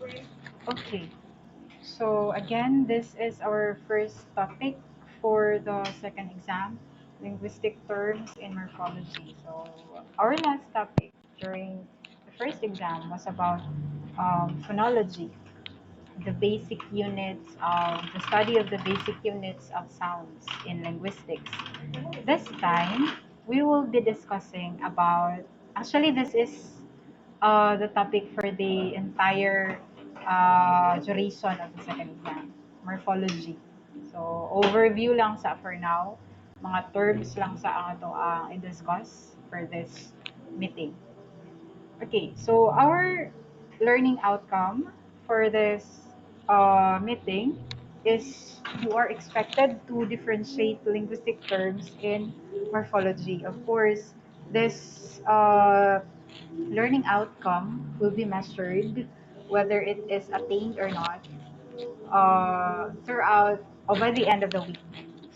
Okay, so again, this is our first topic for the second exam, linguistic terms in morphology. So our last topic during the first exam was about phonology, the basic units of the study of the basic units of sounds in linguistics. This time, we will be discussing about, actually this is the topic for the entire duration of the second exam, morphology. So, overview lang sa for now, mga terms lang sa ang ato ang i-discuss for this meeting. Okay, so our learning outcome for this meeting is you are expected to differentiate linguistic terms in morphology. Of course, this learning outcome will be measured whether it is attained or not throughout or by the end of the week.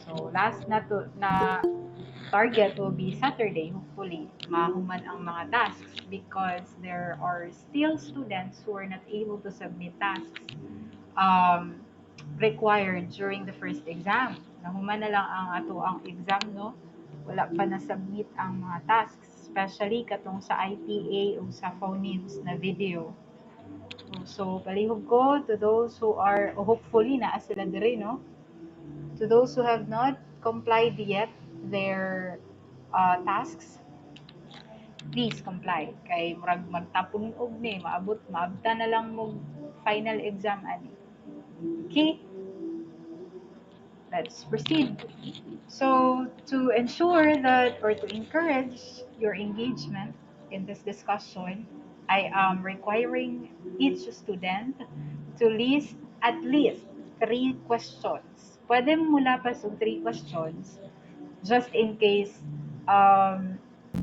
So last na target will be Saturday, hopefully, mahuman ang mga tasks because there are still students who are not able to submit tasks um, required during the first exam. Nahuman na lang ang ato ang exam, no? Wala pa na-submit ang mga tasks, especially katong sa ITA o sa phonemes na video. So, palihog ko to those who are, o hopefully, naa sila dire, no? To those who have not complied yet their tasks, please comply. Kay murag magtapon og ni, maabta na lang mo final exam ani. Okay, let's proceed. So, to ensure that or to encourage your engagement in this discussion, I am requiring each student to list at least 3 questions. Pwede mula pa sa 3 questions just in case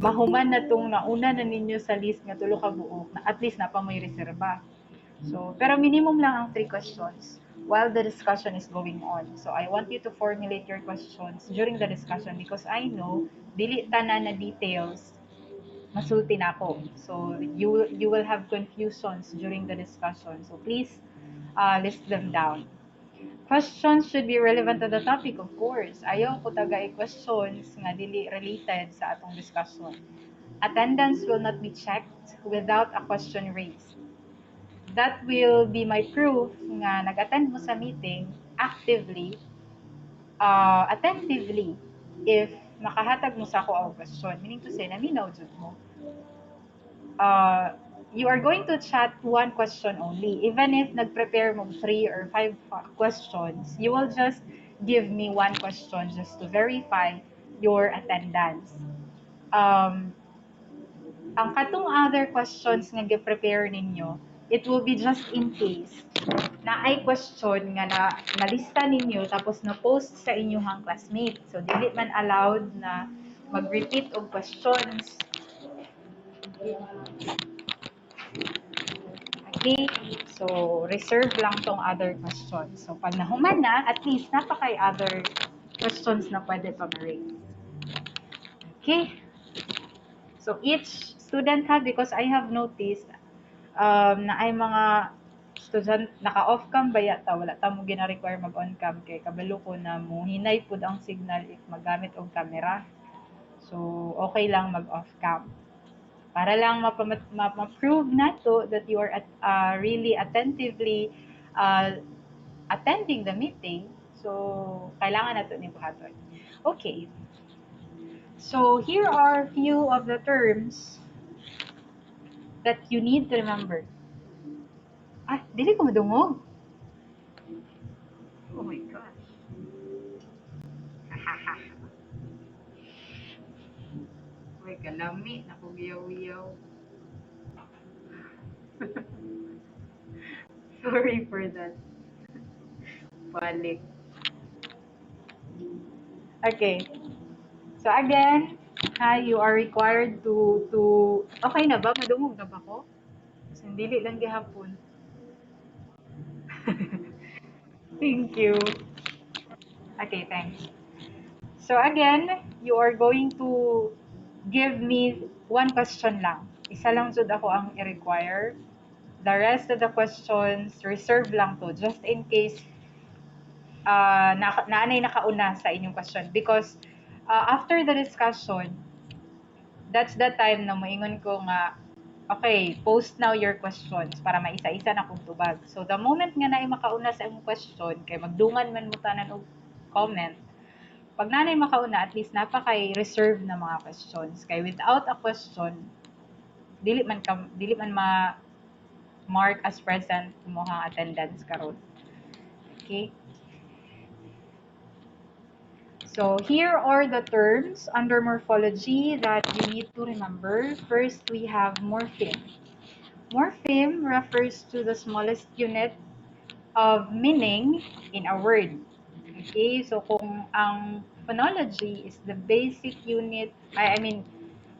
mahuman na tong nauna na ninyo sa list nga tulo ka buok na at least na pa may reserba. So, pero minimum lang ang 3 questions while the discussion is going on. So, I want you to formulate your questions during the discussion because I know dili tanan na details masulti na ako. So, you will have confusions during the discussion. So, please list them down. Questions should be relevant to the topic, of course. Ayaw ko tagay questions nga dili related sa atong discussion. Attendance will not be checked without a question raised. That will be my proof nga nag-attend mo sa meeting actively, attentively, if makahatag mo sa ako ang question. Meaning to say, naminaw jud mo. You are going to chat 1 question only. Even if nag-prepare mo 3 or 5 questions, you will just give me 1 question just to verify your attendance. Ang katong other questions nga gi-prepare ninyo, it will be just in case na ay question nga na nalista ninyo tapos na-post sa inyong classmate. So, dili man allowed na mag-repeat og questions. Okay? So, reserve lang tong other questions. So, pag nahuman na, at least napakay other questions na pwede pa ma-raise. Okay? So, each student ha, because I have noticed na ay mga student naka-off cam ba yata, wala ta mo gina-require mag-on cam kay kabalo ko na mo hinay pud ang signal if maggamit og camera. So, okay lang mag-off cam. Para lang ma-prove nato that you are really attentively attending the meeting. So, kailangan nato ni buhaton. Okay. So, here are few of the terms that you need to remember. Ah, dili ko madungog. Oh my gosh. Uy, kalami. Nakugiyaw-iyaw. Sorry for that. Balik. Okay. So again, you are required to okay na ba? Madungog na ba ko? Kasi dili lang gihapon. Thank you. Okay, thanks. So again, you are going to give me 1 question lang. Isa lang jud ako ang i-require. The rest of the questions, reserve lang to, just in case naanay nakauna sa inyong question. Because after the discussion, that's the time na moingon ko nga, okay, post now your questions para maisa-isa na kong tubag. So, the moment nga naay makauna sa imong question, kay magdungan man mo tanan og comment, pag nanay makauna, at least napakay reserve na mga questions. Kay without a question, dili man ma mark as present mo ang attendance karon. Okay? So here are the terms under morphology that you need to remember. First, we have morpheme. Morpheme refers to the smallest unit of meaning in a word. Okay, so kung ang phonology is the basic unit, I mean,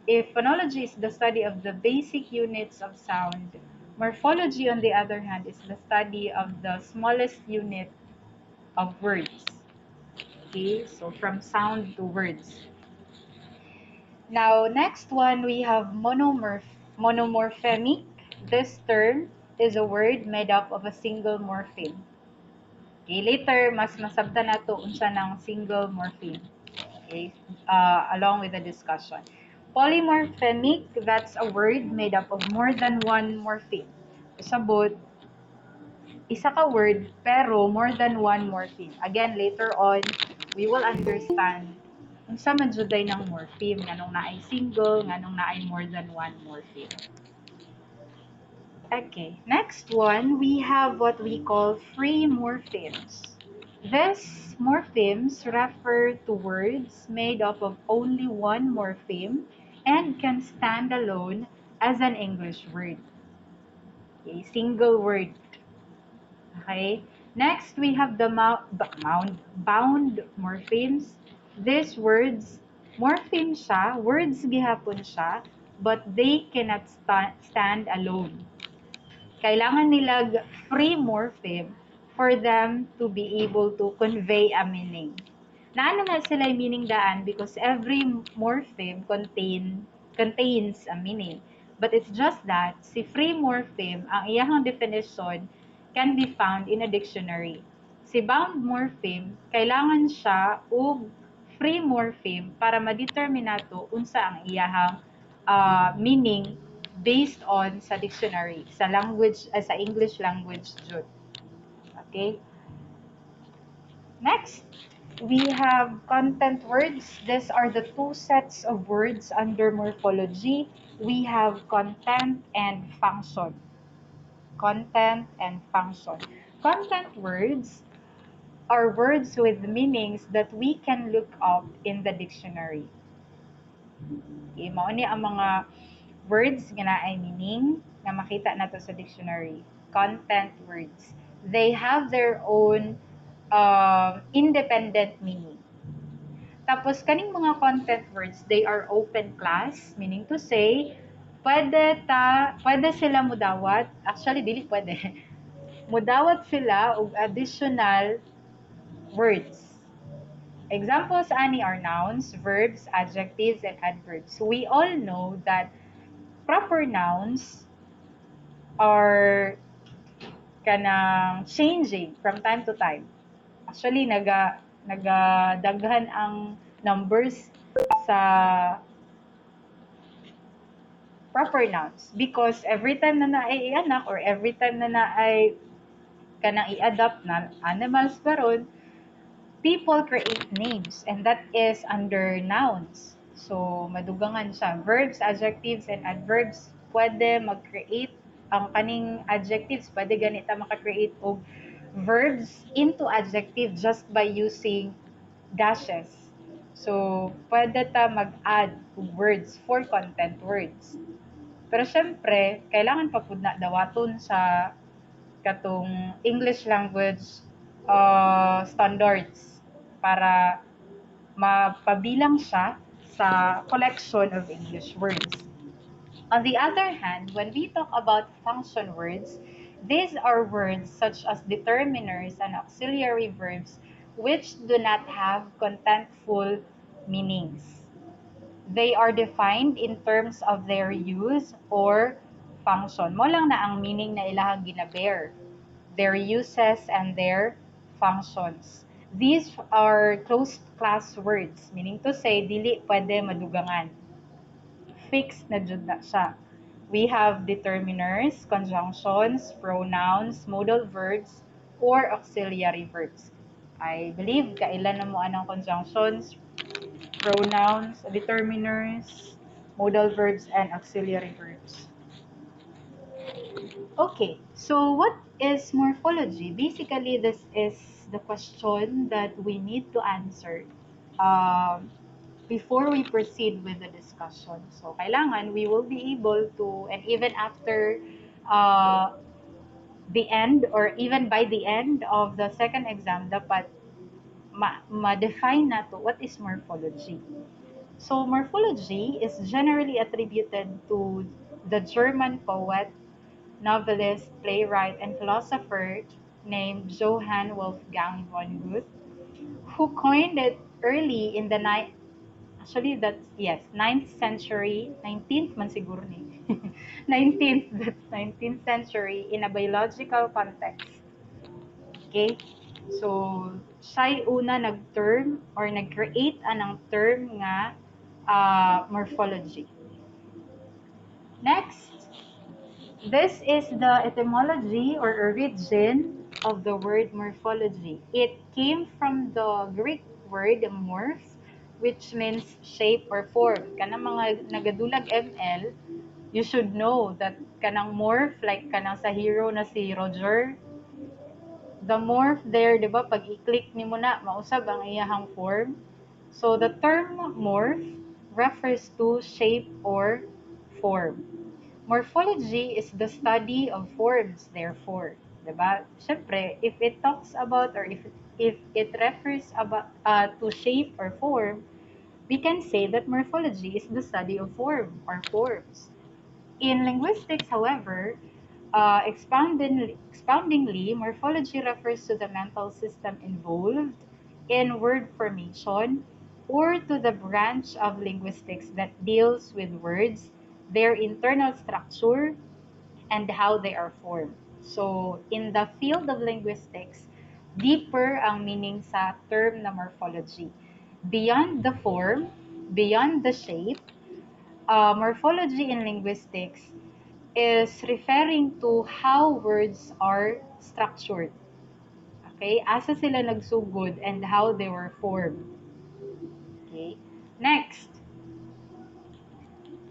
if phonology is the study of the basic units of sound, morphology, on the other hand, is the study of the smallest unit of words. Okay, so from sound to words. Now, next one, we have monomorphemic. This term is a word made up of a single morpheme. Okay, later, mas masabtan na to unsa ng single morpheme. Okay, along with the discussion. Polymorphemic, that's a word made up of more than one morpheme. Sabot, isa ka word, pero more than one morpheme. Again, later on, we will understand unsa man jud ng morpheme, nganong naay single, nganong naay more than one morpheme. Okay, next one, we have what we call free morphemes. These morphemes refer to words made up of only one morpheme and can stand alone as an English word. Okay, single word. Okay. Next, we have the bound morphemes. These words, morpheme siya, words gihapon siya, but they cannot stand alone. Kailangan nilag free morpheme for them to be able to convey a meaning. Naano na sila yung meaning daan because every morpheme contains a meaning. But it's just that si free morpheme, ang iyahang definition can be found in a dictionary. Si bound morpheme, kailangan siya og free morpheme para ma-determine nato unsa ang iyahang meaning based on sa dictionary, sa language, sa English language jud. Okay? Next, we have content words. These are the two sets of words under morphology. We have content and function. Content and function. Content words are words with meanings that we can look up in the dictionary. Okay, mao ni ang mga words nga naay meaning nga makita nato sa dictionary. Content words. They have their own independent meaning. Tapos kaning mga content words, they are open class, meaning to say, pwede sila mudawat. Actually, dili pwede. Mudawat sila og additional words. Examples ani are nouns, verbs, adjectives, and adverbs. So we all know that proper nouns are kanang changing from time to time. Actually, nagadaghan ang numbers sa proper nouns because every time na naay anak or every time na naay kanang i-adapt na animals karon, people create names and that is under nouns. So, madugangan siya. Verbs, adjectives, and adverbs, pwede mag-create ang kaning adjectives, pwede ganita maka-create og verbs into adjective just by using dashes. So, pwede ta mag-add words for content words. Pero syempre, kailangan pa pud na dawaton sa katong English language standards para mapabilang siya sa collection of English words. On the other hand, when we talk about function words, these are words such as determiners and auxiliary verbs which do not have contentful meanings. They are defined in terms of their use or function. Mo lang na ang meaning na ilahang ginabear. Their uses and their functions. These are closed class words, meaning to say, dili pwede madugangan. Fixed na jud na siya. We have determiners, conjunctions, pronouns, modal verbs, or auxiliary verbs. I believe kailan na mo anong conjunctions, pronouns, determiners, modal verbs, and auxiliary verbs. Okay, so what is morphology? Basically, this is the question that we need to answer um, before we proceed with the discussion. So, kailangan we will be able to, and even after uh, the end, or even by the end of the second exam, dapat ma-define na to what is morphology. So, morphology is generally attributed to the German poet, novelist, playwright, and philosopher named Johann Wolfgang von Goethe, who coined it early in the actually that's yes, 9th century, 19th man siguro ni. 19th, that's 19th century in a biological context. Okay? So, siya'y una nag-term or nag-create anang term nga morphology. Next, this is the etymology or origin of the word morphology. It came from the Greek word morph, which means shape or form. Kanang mga nagadulag ML, you should know that kanang morph, like kanang sa hero na si Roger, the morph there, di ba, pag i-click ni mo na, mausab ang iyahang form. So, the term morph refers to shape or form. Morphology is the study of forms, therefore. Diba? Siyempre, if it talks about or if it refers about to shape or form, we can say that morphology is the study of form or forms. In linguistics, however, expoundingly, morphology refers to the mental system involved in word formation or to the branch of linguistics that deals with words, their internal structure, and how they are formed. So, in the field of linguistics, deeper ang meaning sa term na morphology. Beyond the form, beyond the shape, morphology in linguistics is referring to how words are structured. Okay? Asa sila nagsugod and how they were formed. Okay? Next,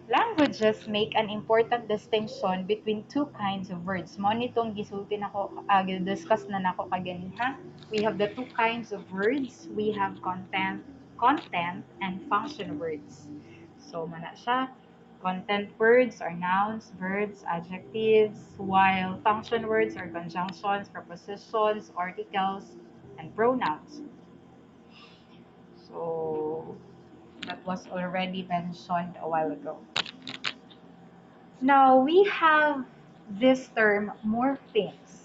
languages make an important distinction between two kinds of words. Mo nitong gisulti nako, discuss na nako kaganiha. We have the two kinds of words. We have content and function words. So, mana siya. Content words are nouns, verbs, adjectives, while function words are conjunctions, prepositions, articles, and pronouns. So, that was already mentioned a while ago. Now, we have this term, morphemes.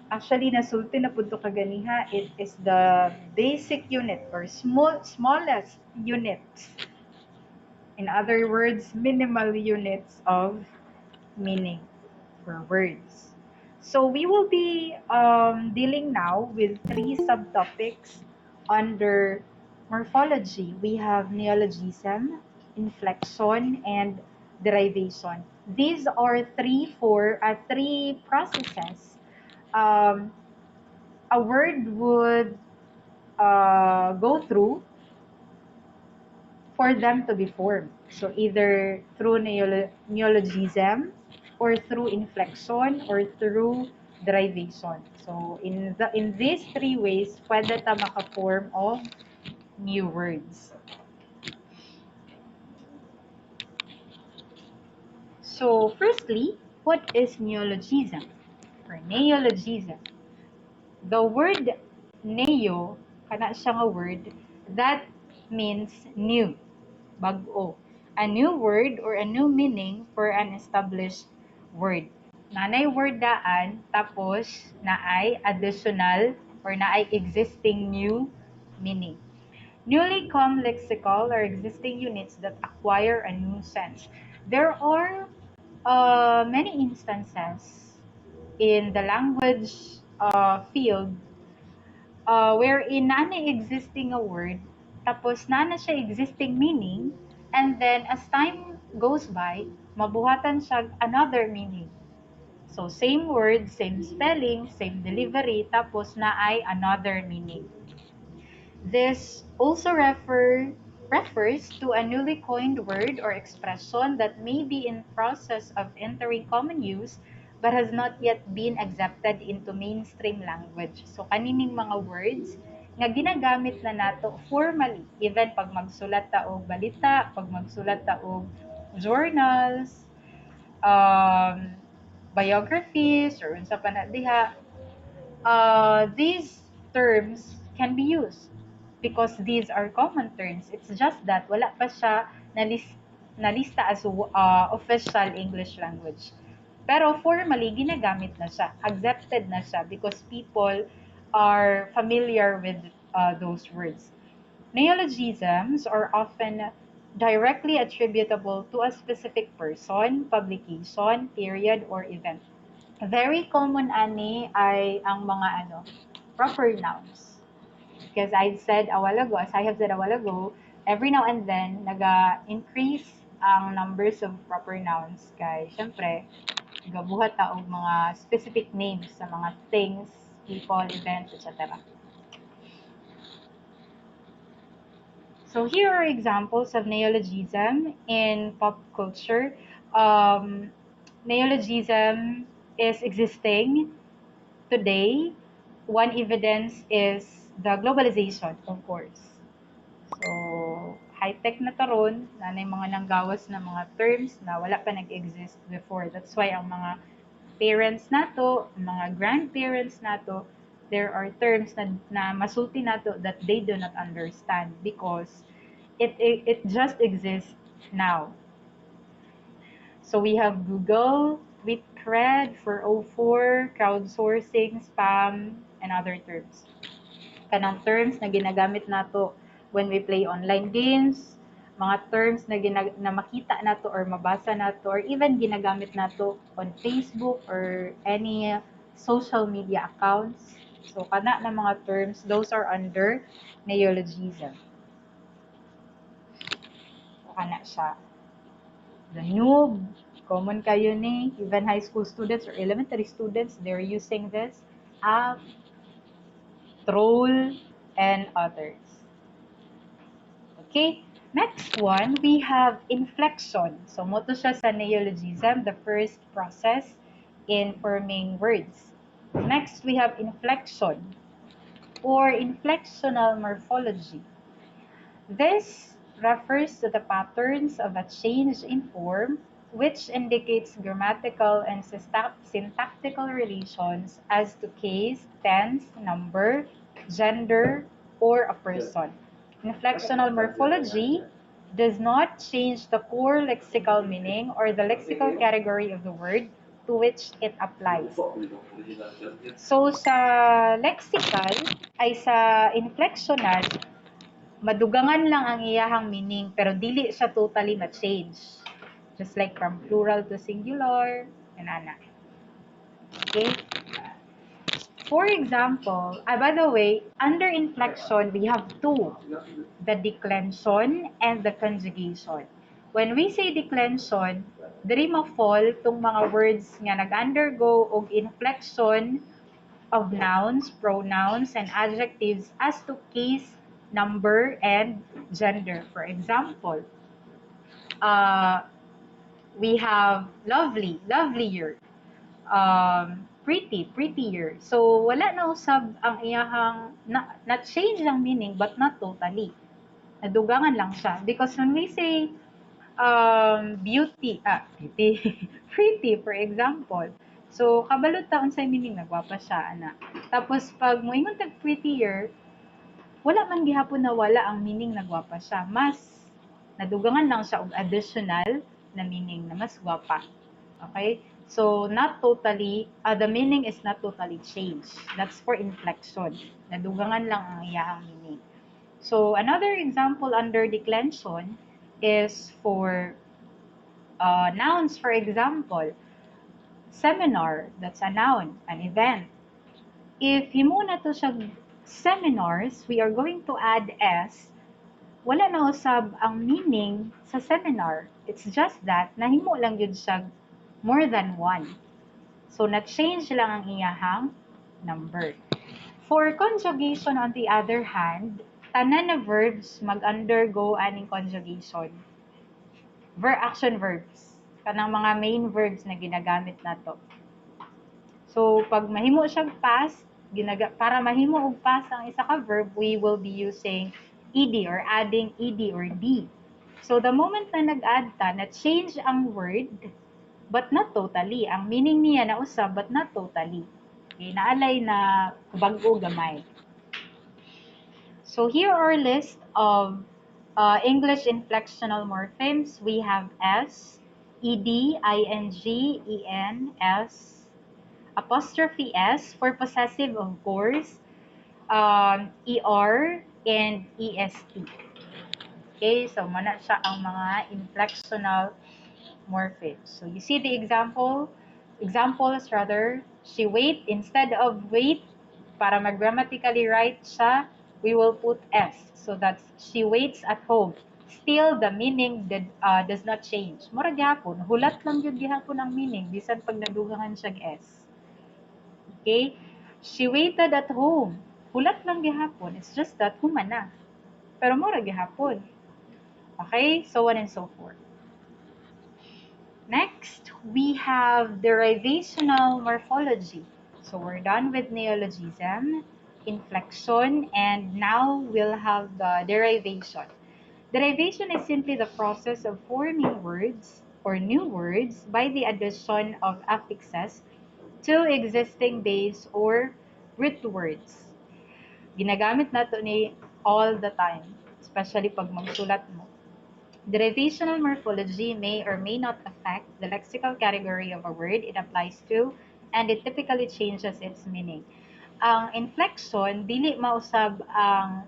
Actually, nasulti na po ito kaganiha. It is the basic unit or smallest units. In other words, minimal units of meaning for words. So, we will be dealing now with three subtopics under morphology. We have neologism, inflection, and derivation. These are three processes um, a word would go through for them to be formed. So either through neologism, or through inflection, or through derivation. So in these three ways, pwede ta maka-form of new words. So firstly, what is neologism or neologism? The word neo, kana siya nga word, that means new, bag-o. A new word or a new meaning for an established word. Nanay word daan, tapos naay additional or naay existing new meaning. Newly come lexical or existing units that acquire a new sense. There are many instances in the language field wherein na existing a word, tapos na siya existing meaning, and then as time goes by, mabuhatan siya another meaning. So, same word, same spelling, same delivery, tapos na ay another meaning. This also refers to a newly coined word or expression that may be in process of entering common use but has not yet been accepted into mainstream language. So kanining mga words nga ginagamit na nato formally, even pag magsulat ta og balita, pag magsulat ta og journals, um, biographies, or unsa pa na diha, these terms can be used because these are common terms. It's just that wala pa siya nalista as official English language. Pero formally, ginagamit na siya. Accepted na siya because people are familiar with those words. Neologisms are often directly attributable to a specific person, publication, period, or event. Very common ani ay ang mga proper nouns. Because I have said a while ago, every now and then, naga-increase ang numbers of proper nouns. Kaya, syempre, gabuhat ta og mga specific names sa mga things, people, events, etc. So here are examples of neologism in pop culture. Um, Neologism is existing today. One evidence is the globalization, of course. So, high-tech na taron, na mga nanggawas na mga terms na wala pa nag-exist before. That's why ang mga parents nato, mga grandparents nato, there are terms na masulti nato that they do not understand because it just exists now. So we have Google, Tweetcred, 404, crowdsourcing, spam, and other terms. Kanang terms na ginagamit nato when we play online games, mga terms na makita nato or mabasa nato or even ginagamit nato on Facebook or any social media accounts. So kana na mga terms, those are under neologism. So kana siya. The noob, common kayo ni, even high school students or elementary students, they're using this app, troll, and others. Okay, next one, we have inflection. So, moto siya sa neologism, the first process in forming words. Next, we have inflection or inflectional morphology. This refers to the patterns of a change in form which indicates grammatical and syntactical relations as to case, tense, number, gender, or a person. Inflectional morphology does not change the core lexical meaning or the lexical category of the word to which it applies. So sa lexical ay sa inflectional, madugangan lang ang iyahang meaning pero dili siya totally ma-change. Just like from plural to singular, and ana. Okay? For example, by the way, under inflection, we have two, the declension and the conjugation. When we say declension, diri ma-fall tong mga words nga nag-undergo og inflection of nouns, pronouns, and adjectives as to case, number, and gender. For example, we have lovely, lovelier, pretty, prettier. So, wala na usab ang iyahang, na-change ang meaning, but not totally. Nadugangan lang siya. Because when we say beauty, pretty, for example, so, kabalot taon sa meaning, nagwapa siya, ana. Tapos, pag moingon tag prettier, wala man gihapon na wala ang meaning nagwapa siya. Mas, nadugangan lang siya og additional na meaning na mas gwapa. Okay? So, not totally, the meaning is not totally changed. That's for inflection. Nadugangan lang ang iyahang meaning. So, another example under declension is for Nouns, for example, seminar, that's a noun, an event. If himo na to siya seminars, we are going to add S. Wala na usab ang meaning sa seminar. It's just that nahimo lang yun siya more than one. So na-change lang ang iyahang number. For conjugation, on the other hand, tanan na verbs mag-undergo aning conjugation. Action verbs. Kanang mga main verbs na ginagamit nato. So, pag mahimo siyang past, para mahimo og past ang isa ka verb, we will be using ed or adding ed or d. So, the moment na nag-add ta, na-change ang word, but not totally. Ang meaning niya na usab, but not totally. Okay, naalay na bag-o gamay. So, here are a list of English inflectional morphemes. We have S, ed, ing, en, s, apostrophe S for possessive, of course, ER, and EST. Okay, so muna siya ang mga inflectional morphemes. So you see the examples rather, she wait, instead of wait, para mag-grammatically right siya, we will put S. So that's, she waits at home. Still, the meaning does not change. Mura gihapon, hulat lang yun gihapon ang meaning, bisan pag nadugangan siya S. Okay? She waited at home. Hulat lang gihapon. It's just that human na. Pero mura gihapon. Okay? So on and so forth. Next, we have derivational morphology. So we're done with neologism, inflection, and now we'll have the derivation. Derivation is simply the process of forming words or new words by the addition of affixes to existing base or root words. Ginagamit nato ni all the time, especially pag magsulat mo. Derivational morphology may or may not affect the lexical category of a word it applies to, and it typically changes its meaning. Ang inflection, dili mausab ang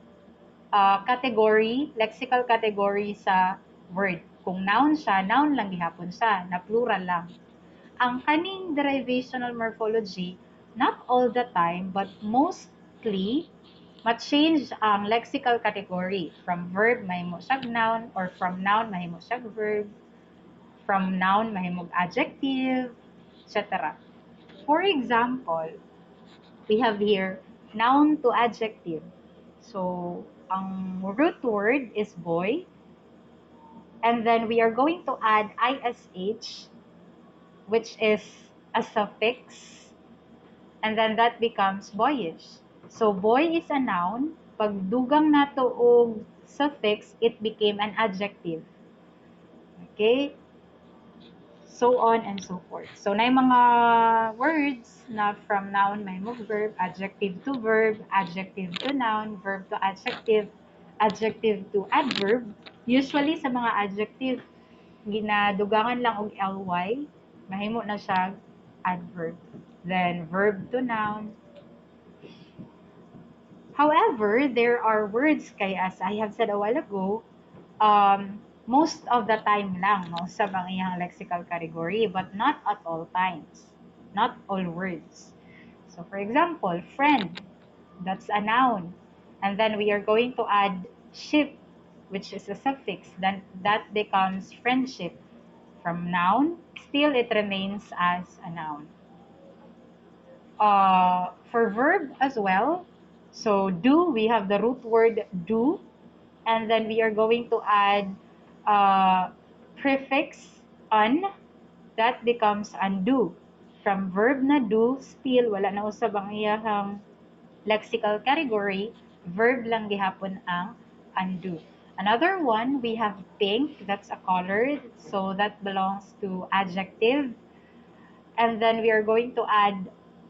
category, lexical category sa word. Kung noun siya, noun lang gihapon siya, na plural lang. Ang kaning derivational morphology, not all the time, but mostly, ma-change ang lexical category. From verb, mahimo siyag noun, or from noun, mahimo siyag verb, from noun, mahimog adjective, etc. For example, we have here noun to adjective. So, ang root word is boy, and then we are going to add ish, which is a suffix, and then that becomes boyish. So, boy is a noun. Pag dugang nato og suffix, it became an adjective. Okay? So on and so forth. So, na mga words na from noun, may verb, adjective to verb, adjective to noun, verb to adjective, adjective to adverb. Usually, sa mga adjective, ginadugangan lang og ly, mahimo na siya adverb. Then, verb to noun. However, there are words, kay as I have said a while ago, most of the time lang, mausab ang iyang lexical category, but not at all times. Not all words. So, for example, friend, that's a noun. And then we are going to add ship, which is a suffix. Then that becomes friendship. From noun, still it remains as a noun. For verb as well, so do, we have the root word do, and then we are going to add prefix un, that becomes undo. From verb na do, still wala na usab ang iyahang lexical category, verb lang gihapon ang undo. Another one, we have pink, that's a color, so that belongs to adjective. And then we are going to add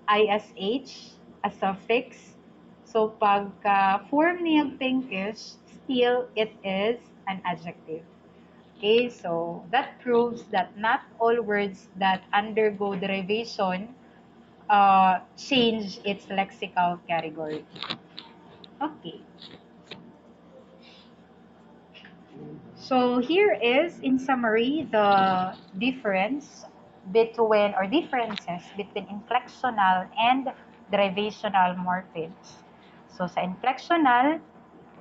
ish, a suffix. So pag form niya pinkish, still it is an adjective. Okay, so that proves that not all words that undergo derivation change its lexical category. Okay. So here is, in summary, the difference between or differences between inflectional and derivational morphemes. So sa inflectional,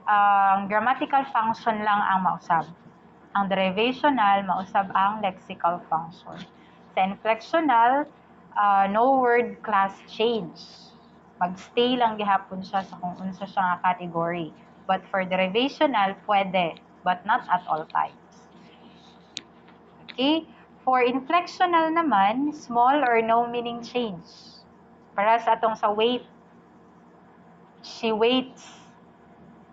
ang grammatical function lang ang mausab. Ang derivational, mausab ang lexical function. Sa inflectional, no word class change. Magstay lang gihapon siya sa kung unsa siya nga category. But for derivational, pwede, but not at all times. Okay? For inflectional naman, small or no meaning change. Para sa atong sa wait, she waits.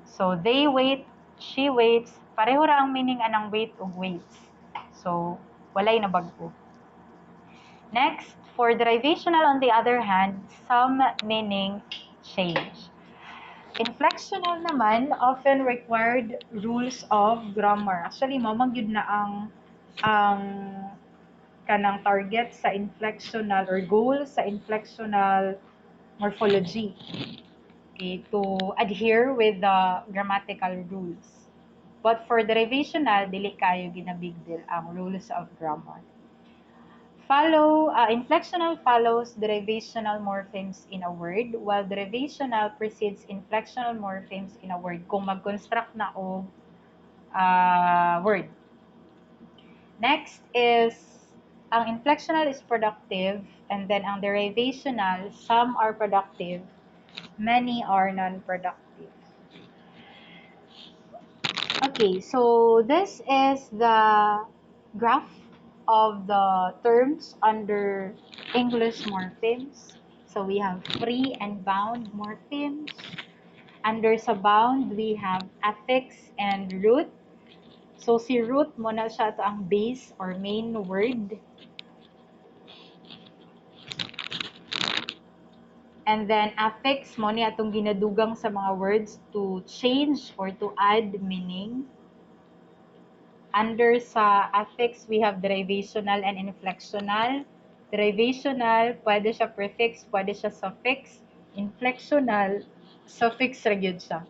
So, they wait, she waits. Pareho ra ang meaning anang wait ug waits. So, walay na bago. Next, for derivational on the other hand, some meaning change. Inflectional naman often required rules of grammar. Actually, mamang yun na ang kanang target sa inflectional or goal sa inflectional morphology. Okay, to adhere with the grammatical rules. But for derivational, dili kayo ginabig deal ang rules of grammar. Inflectional follows derivational morphemes in a word, while derivational precedes inflectional morphemes in a word kung mag-construct na o word. Next is, ang inflectional is productive, and then ang derivational, some are productive, many are non-productive. Okay, so this is the graph of the terms under English morphemes. So we have free and bound morphemes. Under sa bound, we have affix and root. So si root mo na siya to ang base or main word. And then affix mo ni atong ginadugang sa mga words to change or to add meaning. Under sa affix, we have derivational and inflectional. Derivational, pwede siya prefix, pwede siya suffix. Inflectional, suffix ra gyud siya.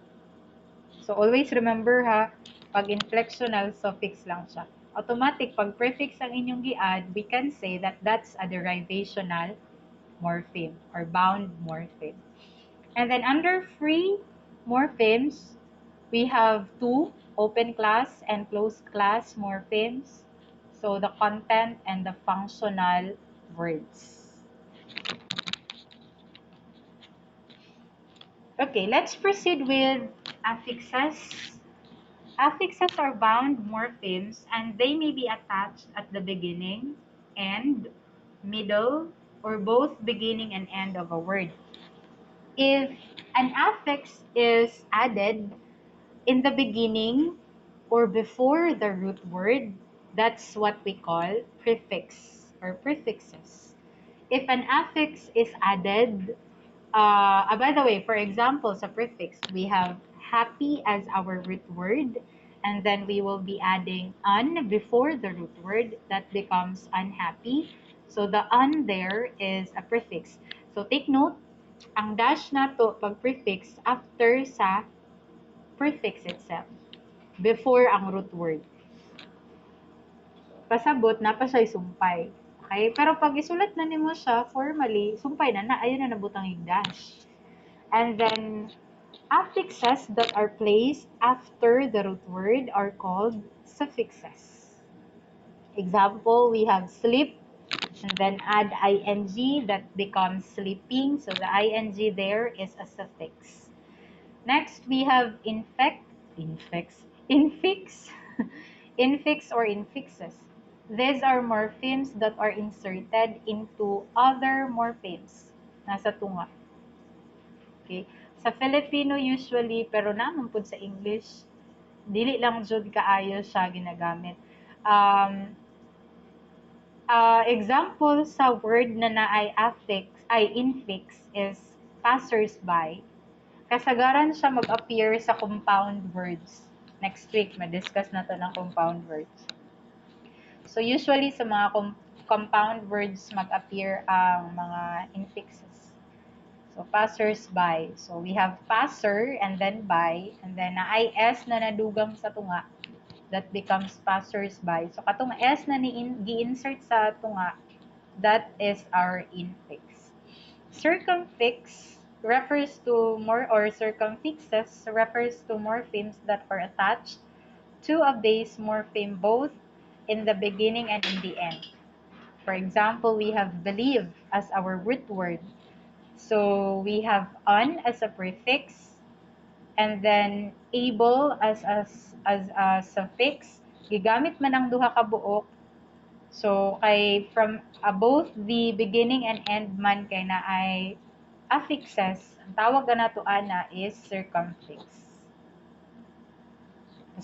So always remember ha, pag inflectional, suffix lang siya. Automatic, pag prefix ang inyong gi-add, we can say that that's a derivational morpheme or bound morpheme. And then under free morphemes, we have two open class and closed class morphemes. So the content and the functional words. Okay, let's proceed with affixes. Affixes are bound morphemes and they may be attached at the beginning, end, middle, or both beginning and end of a word. If an affix is added in the beginning or before the root word, that's what we call prefix or prefixes. If an affix is added, by the way, for example, sa prefix, we have happy as our root word, and then we will be adding un before the root word, that becomes unhappy. So the un there is a prefix. So take note, ang dash na to pag prefix after sa prefix itself, before ang root word. Pasabot, na pa siya sumpay. Okay? Pero pag isulat na nimo siya formally, sumpay na, ayun na nabutang yung dash. And then, affixes that are placed after the root word are called suffixes. Example, we have sleep, and then add ing, that becomes sleeping. So the ing there is a suffix. Next, we have infix, infix or infixes. These are morphemes that are inserted into other morphemes. Nasa tunga. Okay? Sa Filipino usually, pero naman po sa English, dili lang jud kaayo siya ginagamit. Example sa word na naay affix, ay infix is passers-by. Kasagaran siya mag-appear sa compound words. Next week, ma-discuss na to ng compound words. So, usually sa mga compound words, mag-appear ang mga infixes. So, passers-by. So, we have passer and then by, and then na is na nadugang sa tunga. that becomes passers-by. So katong S na gi-insert sa tunga, that is our infix. Circumfix refers to more or circumfixes refers to morphemes that are attached to a base morpheme both in the beginning and in the end. For example, we have believe as our root word. So we have on as a prefix, and then able as a suffix. Gigamit man ang duha ka buok. So kay from both the beginning and end man kay na ay affixes, ang tawag na nato ana is circumfix.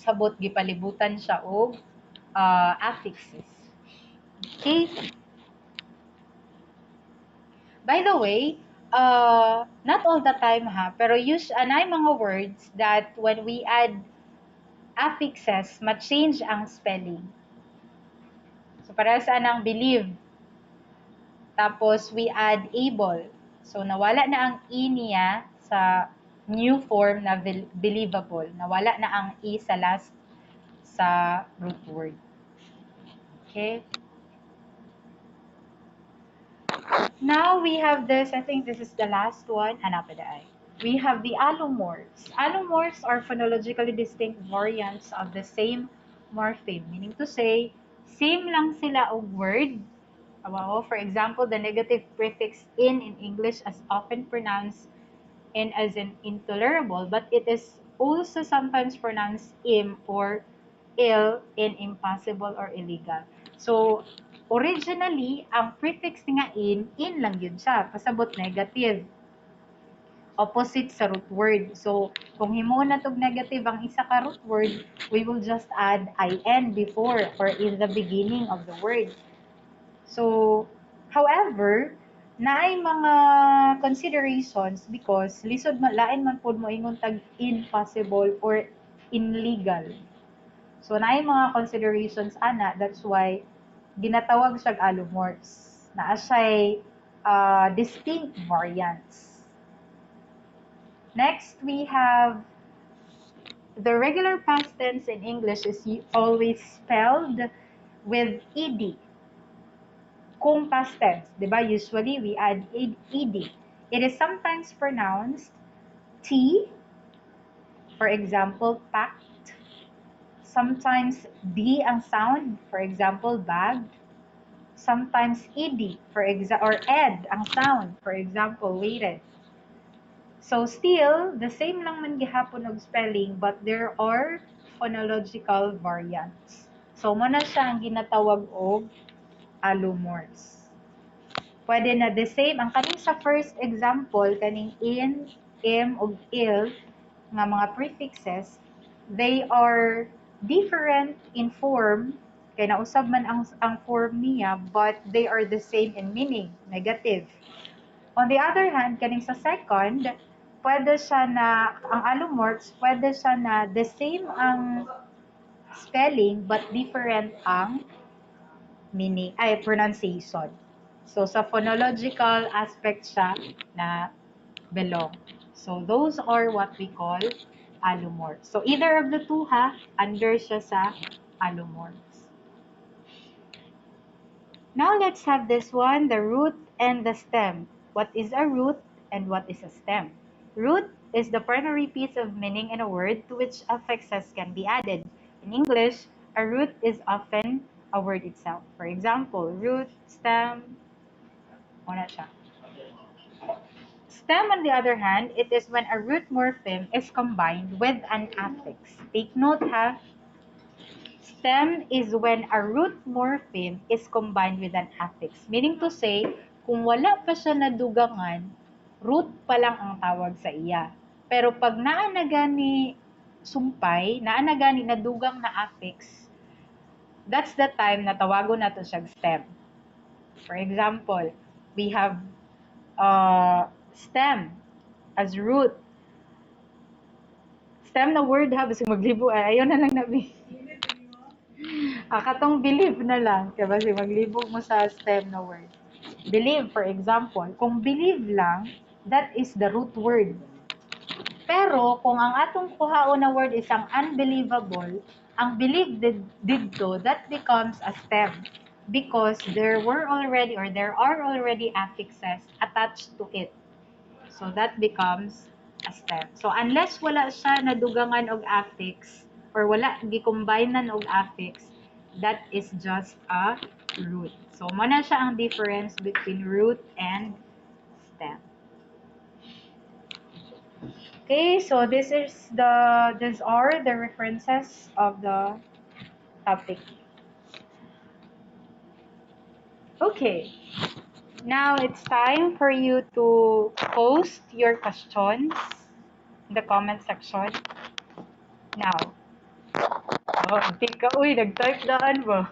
Sabot gipalibutan siya og affixes. Okay? By the way, not all the time ha, pero anay mga words that when we add affixes, ma-change ang spelling. So, para sa anang believe, tapos we add able. So, nawala na ang E niya sa new form na believable. Nawala na ang E sa last sa root word. Okay? Now we have this, I think this is the last one, hanapad. We have the allomorphs. Allomorphs are phonologically distinct variants of the same morpheme, meaning to say, same lang sila og word. For example, the negative prefix in English is often pronounced in as in intolerable, but it is also sometimes pronounced im or ill in impossible or illegal. So, originally, ang prefix nga in lang yun siya, pasabot negative. Opposite sa root word. So, kung himo na tog negative ang isa ka root word, we will just add in before or in the beginning of the word. So, however, naay mga considerations because lisod lain man pod mo ingon tag impossible or illegal. So, naay mga considerations ana, that's why ginatawag siyang allomorphs. Naa siya'y distinct variants. Next, we have the regular past tense in English is always spelled with ed. Kung past tense, di ba? Usually, we add ed. It is sometimes pronounced T, for example, packed. Sometimes D ang sound, for example, bagged. Sometimes ed, or ed ang sound, for example, weighted. So still, the same lang man gihapon og spelling, but there are phonological variants. So, mo na siya ang ginatawag og allomorphs. Pwede na the same. Ang kaning sa first example, kaning in, im, ug il, nga mga prefixes, they are different in form, kay nausab man ang form niya, but they are the same in meaning, negative. On the other hand, kaning sa second, pwede siya na, ang allomorphs, pwede siya na the same ang spelling, but different ang meaning, pronunciation. So, sa phonological aspect siya na belong. So, those are what we call allomorphs. So, either of the two under siya sa allomorphs. Now, let's have this one, the root and the stem. What is a root and what is a stem? Root is the primary piece of meaning in a word to which affixes can be added. In English, a root is often a word itself. For example, root, stem, wala siya. Stem, on the other hand, it is when a root morpheme is combined with an affix. Take note stem is when a root morpheme is combined with an affix. Meaning to say, kung wala pa siya nadugangan, root pa lang ang tawag sa iya. Pero pag naa na gani sumpay, naa na gani nadugang na affix, that's the time na tawagon nato siyang stem. For example, we have stem as root. Stem na word basi maglibo ayaw na lang nabi. Katong believe na lang, kaya basi maglibog mo sa stem na word. Believe, for example, kung believe lang, that is the root word. Pero kung ang atong kuhaon na word is ang unbelievable, ang belief didto, that becomes a stem because there are already affixes attached to it. So that becomes a stem. So unless wala siya nadugangan og affix or wala gicombinean og affix, that is just a root. So mo na siya ang difference between root and stem. Okay, so these are the references of the topic. Okay, now it's time for you to post your questions in the comment section. Now, oh, tika, uy, nag-type daan ba?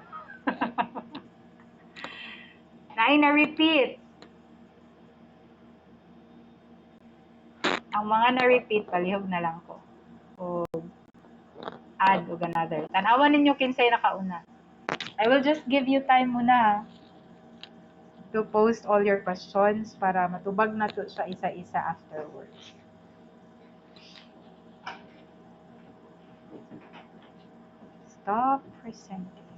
Na-repeat. Ang mga na-repeat, palihog na lang ko. O add o another. Tanawan ninyo kinsay nakauna. I will just give you time muna to post all your questions para matubag na to siya isa-isa afterwards. Stop presenting.